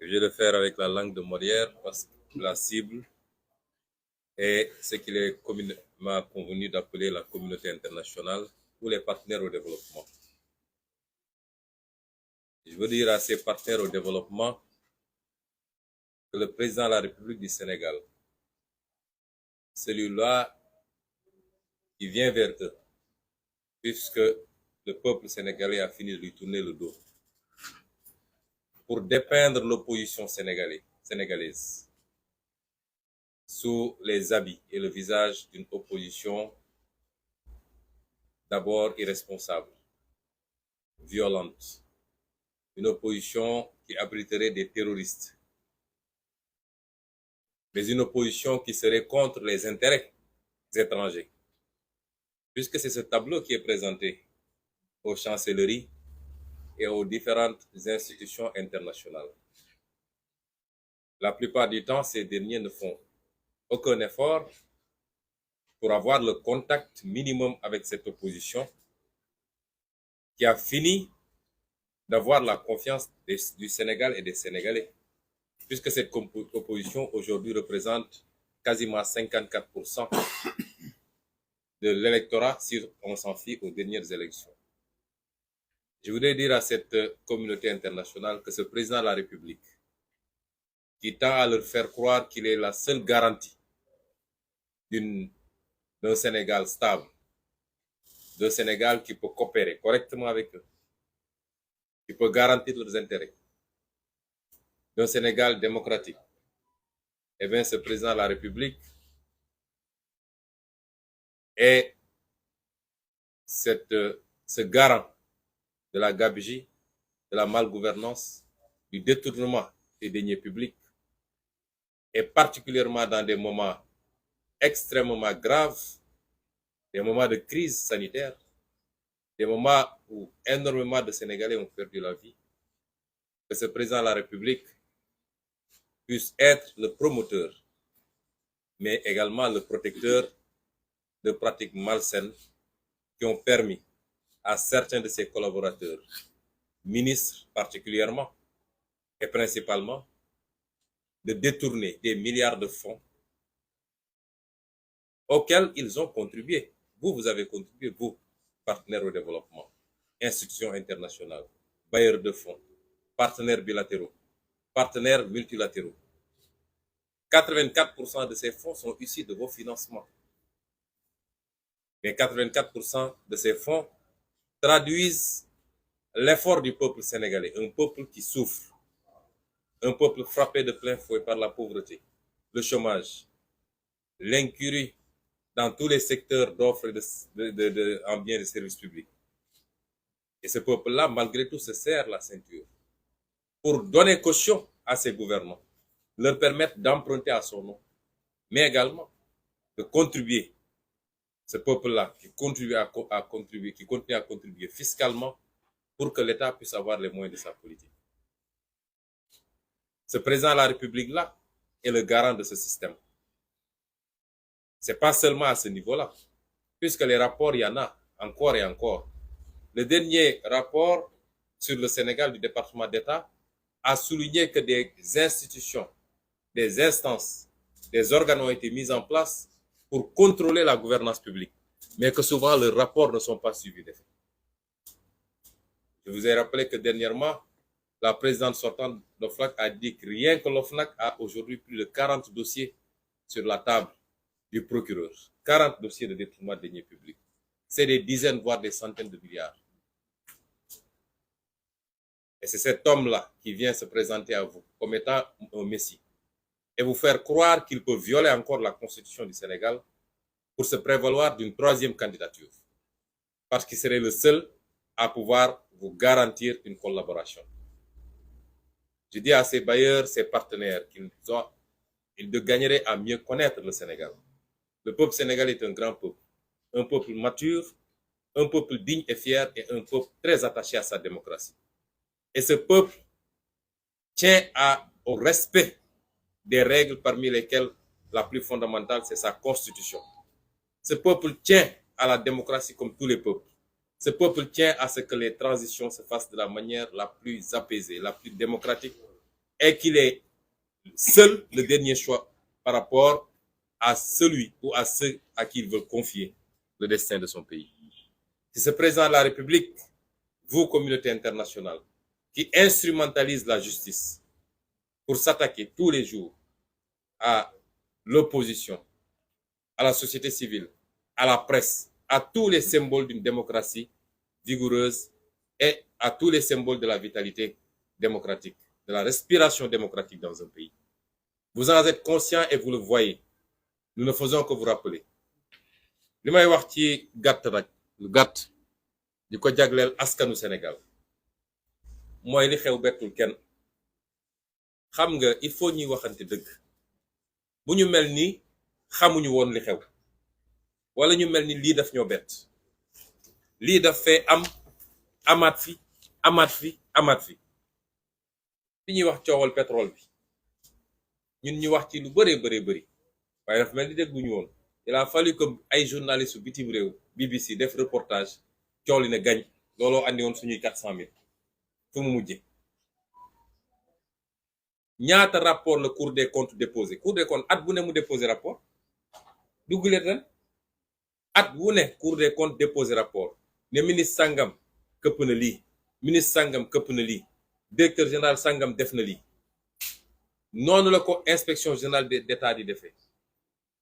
Je vais le faire avec la langue de Molière parce que la cible est ce qu'il est communément convenu d'appeler la communauté internationale ou les partenaires au développement. Je veux dire à ces partenaires au développement que le président de la République du Sénégal, celui-là qui vient vers eux, puisque le peuple sénégalais a fini de lui tourner le dos, pour dépeindre l'opposition sénégalaise sous les habits et le visage d'une opposition d'abord irresponsable, violente, une opposition qui abriterait des terroristes, mais une opposition qui serait contre les intérêts étrangers, puisque c'est ce tableau qui est présenté aux chancelleries et aux différentes institutions internationales. La plupart du temps, ces derniers ne font aucun effort pour avoir le contact minimum avec cette opposition qui a fini d'avoir la confiance du Sénégal et des Sénégalais, puisque cette opposition aujourd'hui représente quasiment 54% de l'électorat si on s'en fie aux dernières élections. Je voudrais dire à cette communauté internationale que ce président de la République, qui tend à leur faire croire qu'il est la seule garantie d'un Sénégal stable, d'un Sénégal qui peut coopérer correctement avec eux, qui peut garantir leurs intérêts, d'un Sénégal démocratique, eh bien, ce président de la République est ce garant de la gabegie, de la malgouvernance, du détournement des deniers publics, et particulièrement dans des moments extrêmement graves, des moments de crise sanitaire, des moments où énormément de Sénégalais ont perdu la vie, que ce président de la République puisse être le promoteur, mais également le protecteur de pratiques malsaines qui ont permis à certains de ses collaborateurs, ministres particulièrement et principalement, de détourner des milliards de fonds auxquels ils ont contribué. Vous avez contribué, vous, partenaires au développement, institutions internationales, bailleurs de fonds, partenaires bilatéraux, partenaires multilatéraux. 84% de ces fonds sont issus de vos financements. Mais 84% de ces fonds traduisent l'effort du peuple sénégalais, un peuple qui souffre, un peuple frappé de plein fouet par la pauvreté, le chômage, l'incurie dans tous les secteurs d'offres en biens et de services publics. Et ce peuple-là, malgré tout, se serre la ceinture pour donner caution à ses gouvernants, leur permettre d'emprunter à son nom, mais également de contribuer. Ce peuple-là qui continue à contribuer fiscalement pour que l'État puisse avoir les moyens de sa politique. Ce président de la République-là est le garant de ce système. Ce n'est pas seulement à ce niveau-là, puisque les rapports, il y en a encore et encore. Le dernier rapport sur le Sénégal du département d'État a souligné que des institutions, des instances, des organes ont été mis en place pour contrôler la gouvernance publique, mais que souvent leurs rapports ne sont pas suivis d'effet. Je vous ai rappelé que dernièrement, la présidente sortante d'OFNAC a dit que rien que l'OFNAC a aujourd'hui plus de 40 dossiers sur la table du procureur. 40 dossiers de détournement de deniers publics. C'est des dizaines, voire des centaines de milliards. Et c'est cet homme-là qui vient se présenter à vous comme étant un messie et vous faire croire qu'il peut violer encore la constitution du Sénégal pour se prévaloir d'une troisième candidature. Parce qu'il serait le seul à pouvoir vous garantir une collaboration. Je dis à ces bailleurs, ces partenaires, qu'ils gagneraient à mieux connaître le Sénégal. Le peuple sénégalais est un peuple mature, un peuple digne et fier et un peuple très attaché à sa démocratie. Et ce peuple tient au respect des règles parmi lesquelles la plus fondamentale, c'est sa constitution. Ce peuple tient à la démocratie comme tous les peuples. Ce peuple tient à ce que les transitions se fassent de la manière la plus apaisée, la plus démocratique et qu'il est seul le dernier choix par rapport à celui ou à ceux à qui il veut confier le destin de son pays. C'est ce président de la République, vous, communauté internationale, qui instrumentalise la justice pour s'attaquer tous les jours à l'opposition, à la société civile, à la presse, à tous les symboles d'une démocratie vigoureuse et à tous les symboles de la vitalité démocratique, de la respiration démocratique dans un pays. Vous en êtes conscient et vous le voyez. Nous ne faisons que vous rappeler. li may wax ci gàtt nag lu gàtt di ko jagleel askanu Sénégal mooy li xew bettul kenn. xam nga il faut ñuy waxante dëgg. bu ñu mel ni xamuñu woon li xew wala ñu mel ni lii daf ñoo bett. lii daf fee am amaat fi amaat fi amaat fi. fi ñuy wax coowal pétrole bi ñun ñu wax ci lu bëree bëri waaye dafa mel ni dégguñu woon. Il a fallu que ay journalistes bitim réew BBC def reportage coow li ne gañ looloo andi woon suñuy 400 000 fu mu mujje ñaata rapport la Cour des comptes déposé Cour des comptes at bu ne mu déposé rapport dugguleet ren at wu ne Cour des comptes déposé rapport ne ministre sangam këpp na lii ministre sangam këpp na lii directeur général sangam def na lii. noonu la ko inspection générale d'État di defee.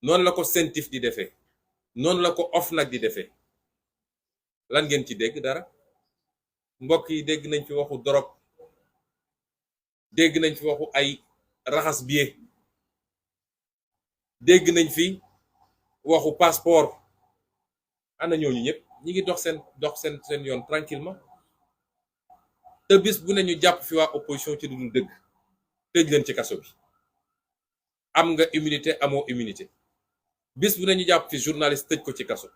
noonu la ko CENTIF di defee noonu la ko OFNAC di defee. lan ngeen ci dégg dara mbokk yi dégg nañ fi waxu dorog dégg nañ fi waxu ay raxas billet dégg nañ fi waxu passeport. ana ñooñu ñëpp ñi ngi dox seen yoon tranquillement te bis bu ne ñu jàpp fi waa opposition ci dudul dëgg tëj leen ci kaso bi. am nga immunité amoo immunité bis bu ne ñu jàpp fi journaliste tëj ko ci kaso.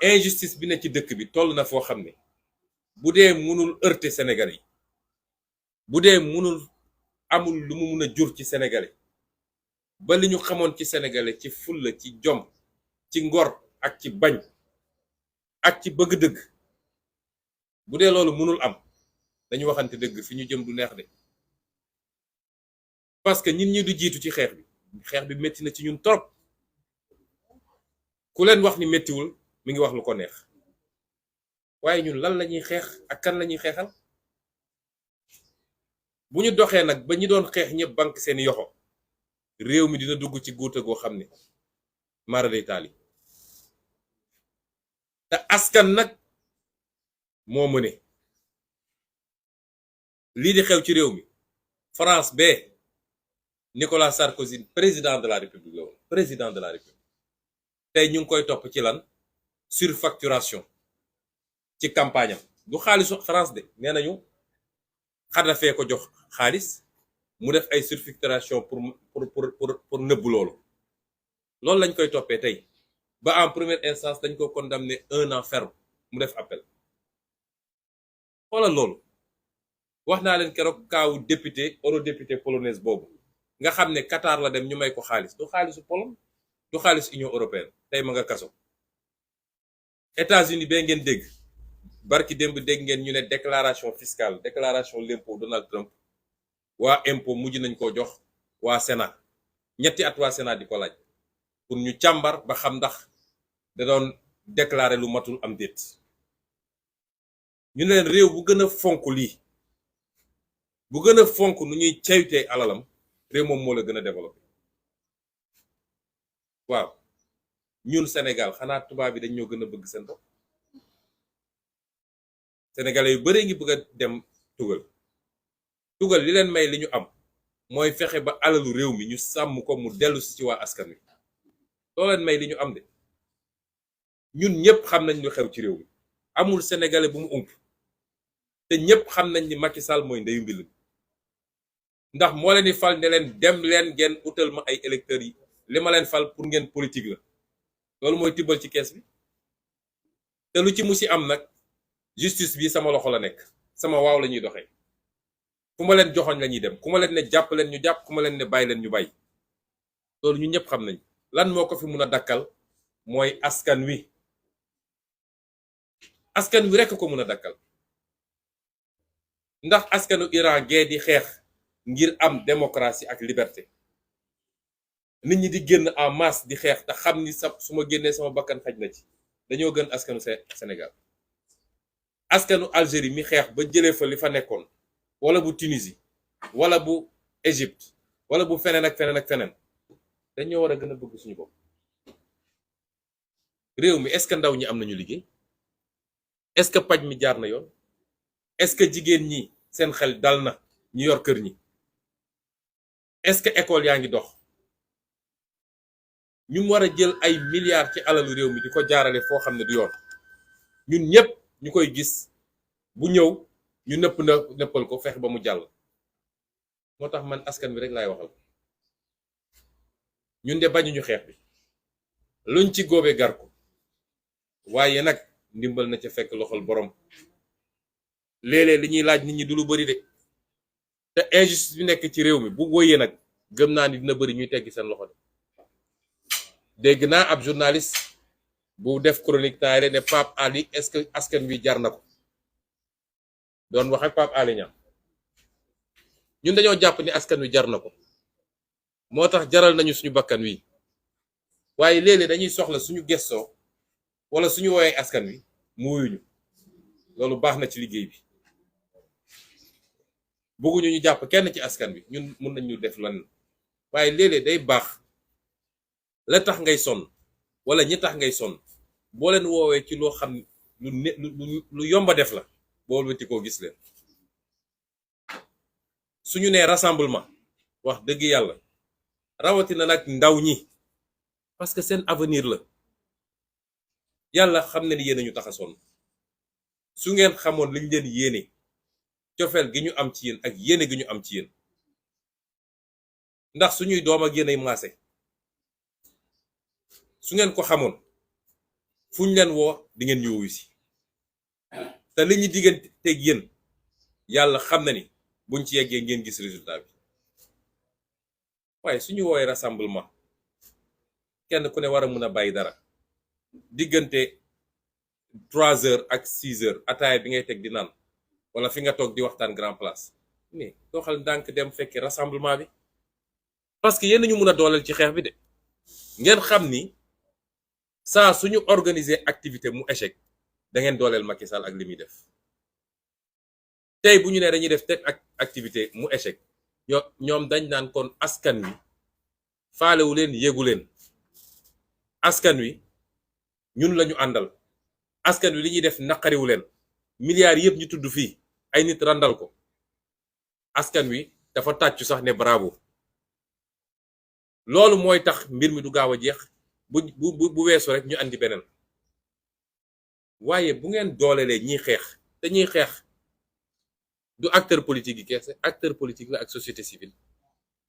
injustice bi ne ci dëkk bi toll na foo xam ne bu dee mënul heurter Sénégalais yi bu dee mënul amul lu mu mun a jur ci Sénégalais ba li ñu xamoon ci Sénégalais ci fulla ci jom ci ngor ak ci bañ ak ci bëgg dëgg bu dee loolu mënul am dañu waxante dëgg fi ñu jëm du neex de. parce que ñun ñi du jiitu ci xeex bi métti na ci ñun trop ku leen wax ni méttiwul mi ngi wax lu ko neex waaye ñun lan lañuy xeex ak kan lañuy xeexal. bu ñu doxee nag ba ñi doon xeex ñëpp banque seeni yoxo réew mi dina dugg ci guuta goo xam ne mara day taali. te askan nag moo mëne lii di xew ci réew mi. France bee Nicolas Sarkozy président de la République la woon président de la République tey ñu ngi koy topp ci lan surfacturation ci campagne am du xaalisu France de nee nañu Kadhafi ko jox xaalis mu def ay surfacturation pour nëbbu loolu lañ koy toppee tey ba en première instance dañ ko condamné 1 an ferme mu def appel. xoolal loolu wax naa leen keroog kaawu député eurodéputé polonaise boobu nga xam ne Qatar la dem ñu may ko xaalis du xaalisu Pologne du xaalis Union européenne tey ma nga kaso. États-Unis bee ngeen dégg barki démb dégg ngeen ñu ne déclaration fiscale déclaration l'impôt Donald Trump waa impôt mujj nañ ko jox waa Sénat ñetti at waa Sénat di ko laaj pour ñu càmbar ba xam ndax da doon déclarer lu matul am déet. ñu ne leen réew bu gën a fonk lii bu gën a fonk nu ñuy ceytee alalam réew moom moo la gën a développé. waaw ñun Sénégal xanaa tubaab bi dañ ñoo gën a bëgg seen bopp. sénégalais yu bare ngi bëgg a dem tugal li leen may li ñu am mooy fexe ba alalu réew mi ñu sàmm ko mu dellu si ci waa askan wi loo leen may li ñu am de. ñun ñëpp xam nañ lu xew ci réew mi amul sénégalais bu mu ump te ñëpp xam nañ ni Macky Sall mooy ndeyu mbil ndax moo leen di fal ne leen dem leen ngeen utal ma ay électeurs yi li ma leen fal pour ngeen politique la loolu mooy tibbal ci kees bi. te lu ci musi am nag justice bi sama loxo la nekk sama waaw la ñuy doxee fu ma leen joxoñ la ñuy dem ku ma leen ne jàpp leen ñu jàpp ku ma leen ne bàyyi leen ñu bàyyi. loolu ñu ñëpp xam nañ lan moo ko fi mun a dakkal mooy askan wi. askan wi rekk ko mun a dakkal ndax askanu Iran gee di xeex ngir am démocratie ak liberté nit ñi di génn en masse di xeex te xam ni su ma génnee sama bakkan xaj na ci dañoo gën askanu Sénégal askanu Algérie mi xeex ba jëlee fa li fa nekkoon wala bu Tunisie wala bu Égypte wala bu feneen ak feneen ak feneen dañoo war a gën a bëgg suñu bopp réew mi est-ce que ndaw ñi am nañu liggéey est-ce que paj mi jaar na yoon est-ce que jigéen ñi seen xel dal na ñu yor kër ñi est-ce que école yaa ngi dox ñu war a jël ay milliards ci alalu réew mi di ko jaarale foo xam ne du yoon ñun ñëpp ñu koy gis bu ñëw ñu nëppal ko fex ba mu jàll moo tax man askan wi rek laay waxal ñun de bañuñu xeex bi luñ ci góobe gar ko waaye nag ndimbal na ca fekk loxol borom léeg-léeg li ñuy laaj nit ñi du lu bari de te injustice bi nekk ci réew mi bu wóyee nag gëm naa ni dina bari ñuy teggi seen loxo de dégg naa ab journaliste bu def chronique temps ne Pape Ali est-ce que askan wi jar na ko doon wax ak Pape Ali Niang ñun dañoo jàpp ni askan wi jar na ko moo tax jaral nañu suñu bakkan wi waaye léeg-léeg dañuy soxla suñu gestoo wala suñu woowee askan wi mu wuyuñu loolu baax na ci liggéey bi bëgguñu ñu jàpp kenn ci askan wi ñun mun nañu def lan waaye léeg-léeg day baax la tax ngay sonn wala ñi tax ngay sonn boo leen woowee ci loo xam lu yomba def la boo wëti koo gis leen suñu nee rassemblement wax dëgg yàlla rawatina nag ndaw ñi parce que seen avenir la yàlla xam ne ni yéen ñu tax a sonn su ngeen xamoon liñ leen yéene cofeel gi ñu am ci yéen ak yéene gi ñu am ci yéen ndax suñuy doom ak yéen ay maase su ngeen ko xamoon fuñ leen woo di ngeen ñu wuyu si te li ñu digganteeg yéen yàlla xam na ni buñ ci yeggee ngeen gis résultat bi waaye suñu woowee rassemblement kenn ku ne war a mën a bàyyi dara diggante 3 heures ak 6 heures ataaya bi ngay teg di naan wala fi nga toog di waxtaan grand place mais doxal ndànk dem fekki rassemblement bi parce que yéen ñu mën a dooleel ci xeex bi de ngeen xam ni saa suñu organiser activité mu échec da ngeen dooleel Macky Sall ak li muy def tey bu ñu nee dañuy def teg ak activité mu échec ñoom dañ naan kon askan wi faalewu leen yéegu leen askan wi ñun lañu àndal askan wi li ñuy def naqariwu leen milliards yëpp ñu tudd fii ay nit randal ko askan wi dafa tàccu sax ne bravo loolu mooy tax mbir mi du gaaw a jeex bu weesu rek ñu andi beneen waaye bu ngeen doolelee ñiy xeex te ñiy xeex du acteur politique yi kese acteur politique la ak société civile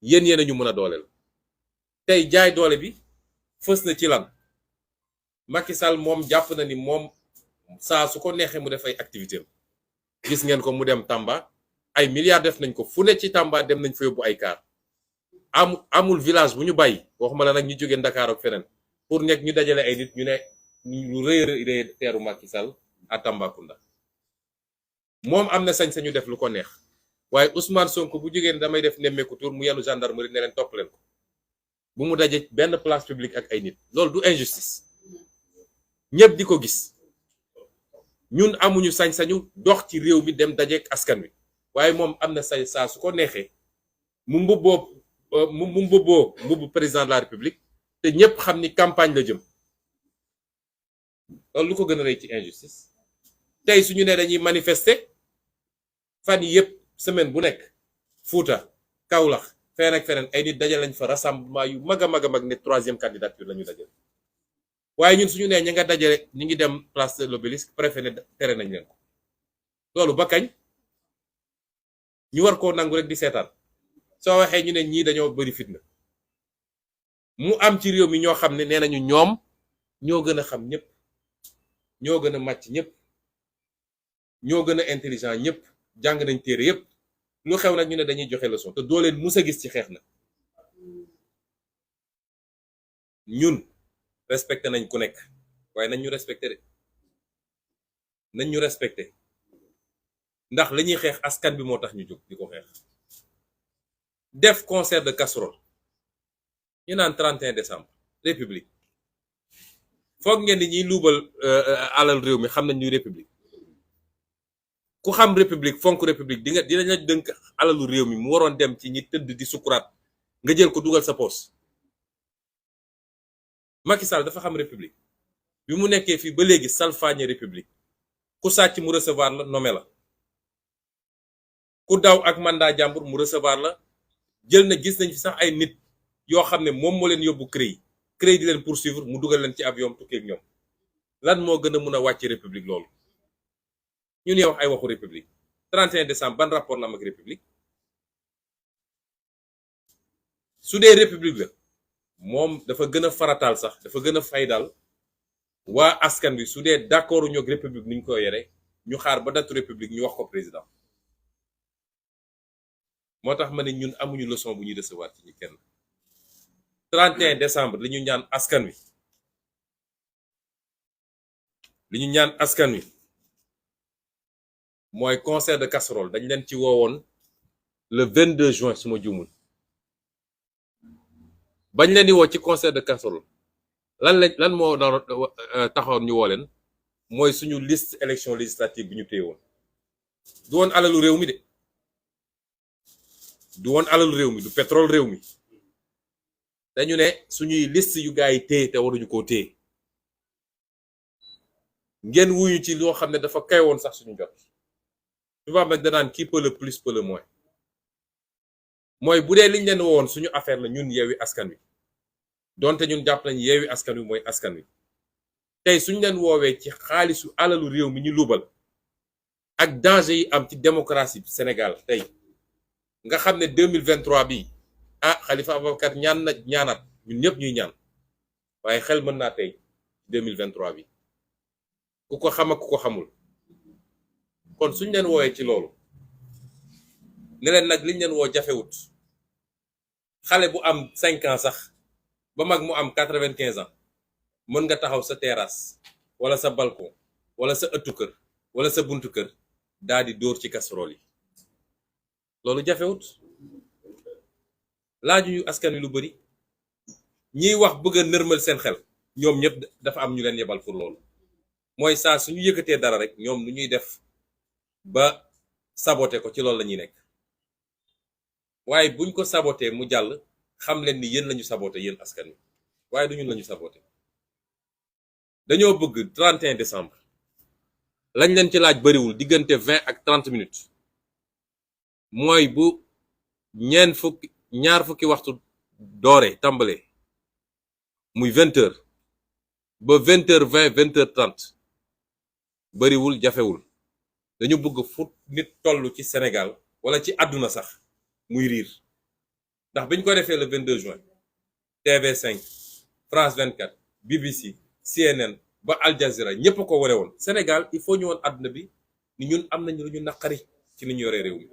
yéen a ñu mën a dooleel tey jaay doole bi fës na ci lan Macky Sall moom jàpp na ni moom saa su ko neexee mu def ay activité gis ngeen ko mu dem Tamba ay milliards def nañ ko fu ne ci Tamba dem nañ fa yóbbu ay car amul village bu ñu bàyyi waxuma la nag ñu jógee Dakar ak feneen pour nekk ñu dajale ay nit ñu ne lu rëy teeru Macky Sall à Tambacounda moom am na sañ-sañu def lu ko neex waaye Ousmane Sonko bu jógee ne damay def nemmeeku tour mu yenu gendarmerie ne leen topp leen ko bu mu daje benn place publique ak ay nit loolu du injustice ñëpp di ko gis ñun amuñu sañ-sañu dox ci réew mi dem dajeek askan wi waaye moom am na sañ saa su ko neexee mu mbubboo mbubbu président de la république te ñëpp xam ni campagne la jëm loolu lu ko gën a rëy ci injustice tey suñu ne dañuy manifester fan yi yëpp semaine bu nekk Fuuta Kaolack feneen ak feneen ay nit dajal lañ fa rassemblement yu mag a mag a mag ne 3e candidature la ñu dajal waaye ñun suñu nee ña nga dajale ñu ngi dem place de l'Obélisque préfet ne tere nañ leen ko loolu ba kañ ñu war koo nangu rek di seetaan soo waxee ñu ne ñii dañoo bari fitna mu am ci réew mi ñoo xam ne nee nañu ñoom ñoo gën a xam ñëpp ñoo gën a màcc ñëpp ñoo gën a intelligent ñëpp jàng nañ téere yëpp lu xew nag ñu ne dañuy joxe leçon te doo leen mus a gis ci xeex na ñun respecté nañ ku nekk waaye nañ ñu respecté de nañ ñu respecté ndax la ñuy xeex askan bi moo tax ñu jóg di ko xeex. def concert de casserole ñu naan 31 décembre république foog ngeen ni ñiy luubal alal réew mi xam nañ ñuy république. ku xam république fonk république dinañ la dënk alalu réew mi mu waroon dem ci ñi tëdd di sukuraat nga jël ko dugal sa poos. Macky Sall dafa xam république bi mu nekkee fii ba léegi salfaañe république ku sàcc mu recevoir la nommé la ku daw ak mandat jàmbur mu recevoir la jël na gis nañ fi sax ay nit yoo xam ne moom moo leen yóbbu CREI di leen poursuivre mu dugal leen ci avion tukkeeg ñoom. lan moo gën a mun a wàcc république loolu ñu ne wax ay waxu république 31 décembre ban rapport la am ak république. su dee république la moom dafa gën a farataal sax dafa gën a faydal waa askan bi su dee d'accord ñoo ak république ni ñu ko yore ñu xaar ba datu république ñu wax ko président. moo tax ma ne ñun amuñu leçon bu ñuy recevoir ci ñi kenn. 31 décembre li ñu ñaan askan wi mooy concert de casserole dañ leen ci woowoon le 22 juin su ma juumul. bañ leen di woo ci concert de casserole lan moo doon taxoon ñu woo leen mooy suñu liste élection législative bi ñu téye woon. du woon alalu réew mi de du woon alalu réew mi du pétrole réew mi dañu ne suñuy liste yu gaa yi téye te waruñu koo téye ngeen wuyu ci loo xam ne dafa kay woon sax suñu jot. tubaab nag danaan qui peut le plus peut le moins. mooy bu dee liñ leen woon suñu affaire la ñun Yewwi Askan Wi donte ñun jàpp nañ Yewwi Askan Wi mooy askan wi tey suñu leen woowee ci xaalisu alalu réew mi ñu luubal ak danger yi am ci démocratie Sénégal tey nga xam ne 2023 bi Khalifa Ababacar ñaanaat ñun ñëpp ñuy ñaan waaye xel mën naa tey 2023 bi ku ko xam ak ku ko xamul. kon suñu leen woowee ci loolu ne leen nag liñ leen woo jafewut xale bu am 5 ans sax ba mag mu am 95 ans mën nga taxaw sa terrasse wala sa balcon wala sa ëttu kër wala sa buntu kër daal di dóor ci casserole yi loolu jafewut. laajuñu askan wi lu bari ñiy wax bëgg a nërmal seen xel ñoom ñëpp dafa am ñu leen yebal pour loolu mooy saa suñu yëkkatee dara rek ñoom lu ñuy def ba saboté ko ci loolu la ñuy nekk. waaye buñ ko saboté mu jàll xam leen ni yéen lañu saboté yéen askan wi waaye du ñun lañu saboté. dañoo bëgg 31 décembre lañ leen ci laaj bariwul diggante 20 ak 30 minutes mooy bu ñaar fukki waxtu doore tàmbale muy 20h ba 20h20 20h30 bariwul jafewul. dañu bëgg fu nit toll ci Sénégal wala ci àdduna sax muy riir ndax biñ ko defee le 22 juin TV5 France 24 BBC CNN ba Al Jazeera ñépp ko wone woon. Sénégal il faut ñu woon àdduna bi ni ñun am nañu lu ñu naqari ci ni ñu yoree réew mi.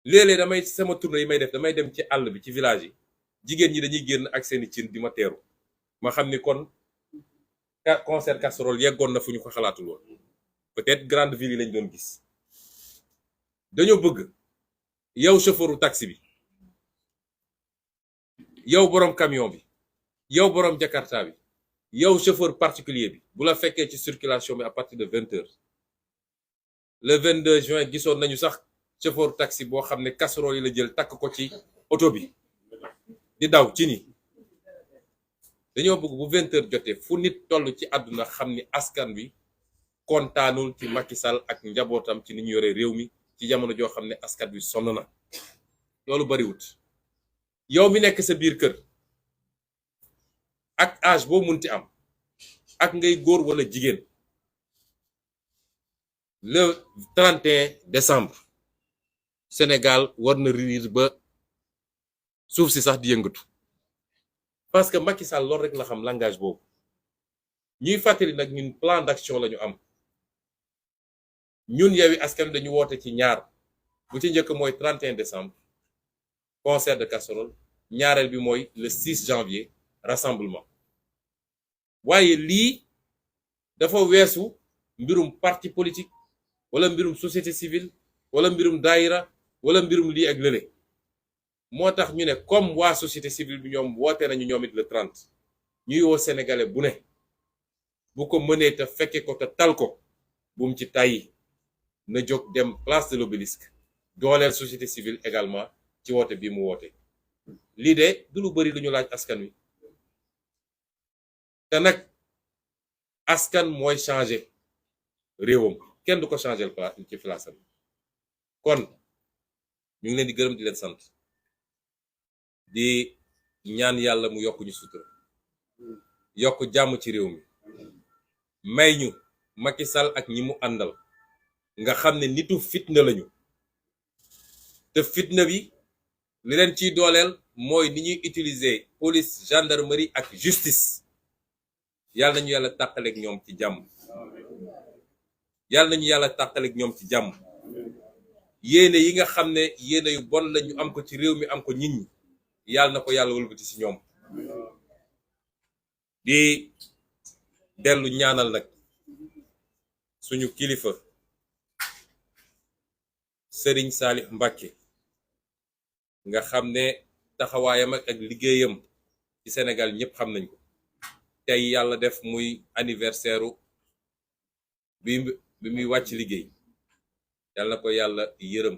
léeg-léeg damay sama tournée yi may def damay dem ci àll bi ci village yi jigéen ñi dañuy génn ak seeni cin di ma teeru ma xam ni kon concert casserole yeggoon na fu ñu ko xalaatul woon. peut-être grande ville yi lañ doon gis. dañoo bëgg yow chauffeuru taxi bi yow borom camion bi yow borom jakarta bi yow chauffeur particulier bi bu la fekkee ci circulation bi à partir de 20h le 22 juin gisoon nañu sax chauffeur taxi boo xam ne casserole yi la jël takk ko ci oto bi di daw ci ni. dañoo bëgg bu 20h jotee fu nit toll ci àdduna xam ni askan wi kontaanul ci Macky Sall ak njabootam ci ni ñu yore réew mi ci jamono joo xam ne askan wi sonn na. loolu bariwut. yow mi nekk sa biir kër ak âge boo munti am ak ngay góor wala jigéen le 31 décembre Sénégal war na riir ba suuf si sax di yëngatu parce que Macky Sall loolu rek la xam langage boobu. ñuy fàttali nag ñun plan d'action la ñu am ñun Yewwi Askan Wi dañu woote ci ñaar bu ci njëkk mooy 31 décembre concert de casserole ñaareel bi mooy le 6 janvier rassemblement. waaye lii dafa weesu mbirum parti politique wala mbirum société civile wala mbirum daayira wala mbirum lii ak lële moo tax ñu ne comme waa société civile bi ñoom woote nañu ñoom it le 30 ñuy woo sénégalais bu ne bu ko mënee te fekke ko te tal ko bu mu ci tàyyi na jóg dem place de l'Obélisque dooleel société civile également ci woote bi mu woote lii de du lu bari lu ñu laaj askan wi te nag askan mooy changer réewam kenn du ko changer ci place am kon ñu ngi leen di gërëm di leen sant di ñaan yàlla mu yokk ñu sutura yokk jàmm ci réew mi may ñu Macky Sall ak ñi mu àndal nga xam ne nitu fitna lañu te fitna bi li leen ciy dooleel mooy ni ñuy utiliser police gendarmerie ak justice yàlla nañu yàlla tàqaleeg ñoom ci jàmm yàlla nañu yàlla tàqaleeg ñoom ci jàmm yéene yi nga xam ne yéene yu bon la ñu am ko ci réew mi am ko nit ñi yàlla na ko yàlla wëlbati ci ñoom di dellu ñaanal nag suñu kilifa Serigne Salih Mbacké nga xam ne taxawaayam ak liggéeyam ci Sénégal ñëpp xam nañ ko tey yàlla def muy anniversaire bi muy wàcc liggéey yàlla na ko yàlla yërëm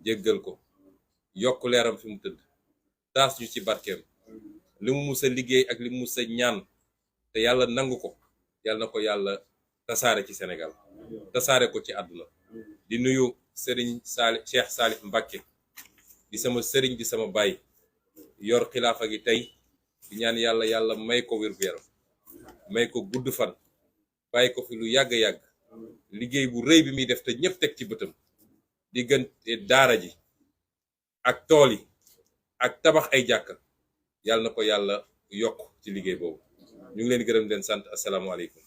jéggal ko yokk leeram fi mu tëdd taas ñu ci barkeem li mu mus a liggéey ak li mu mus a ñaan te yàlla nangu ko yàlla na ko yàlla tasaare ci Sénégal tasaare ko ci àdduna di nuyu Serigne Cheikh Salih Mbacké di sama sëriñ di sama baay yor xilaafa gi tey di ñaan yàlla may ko wér-gu-yaram may ko gudd fan bàyyi ko fi lu yàgg-yàgg liggéey bu rëy bi muy def te ñëpp teg ci bëtam diggante daara ji ak tool yi ak tabax ay jàkka yàlla na ko yàlla yokk ci liggéey boobu ñu ngi leen gërëm di leen sant asalaamaaleykum.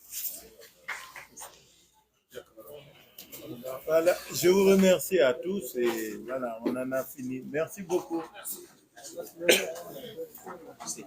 Voilà, je vous remercie à tous et voilà, on en a fini. Merci beaucoup. Merci.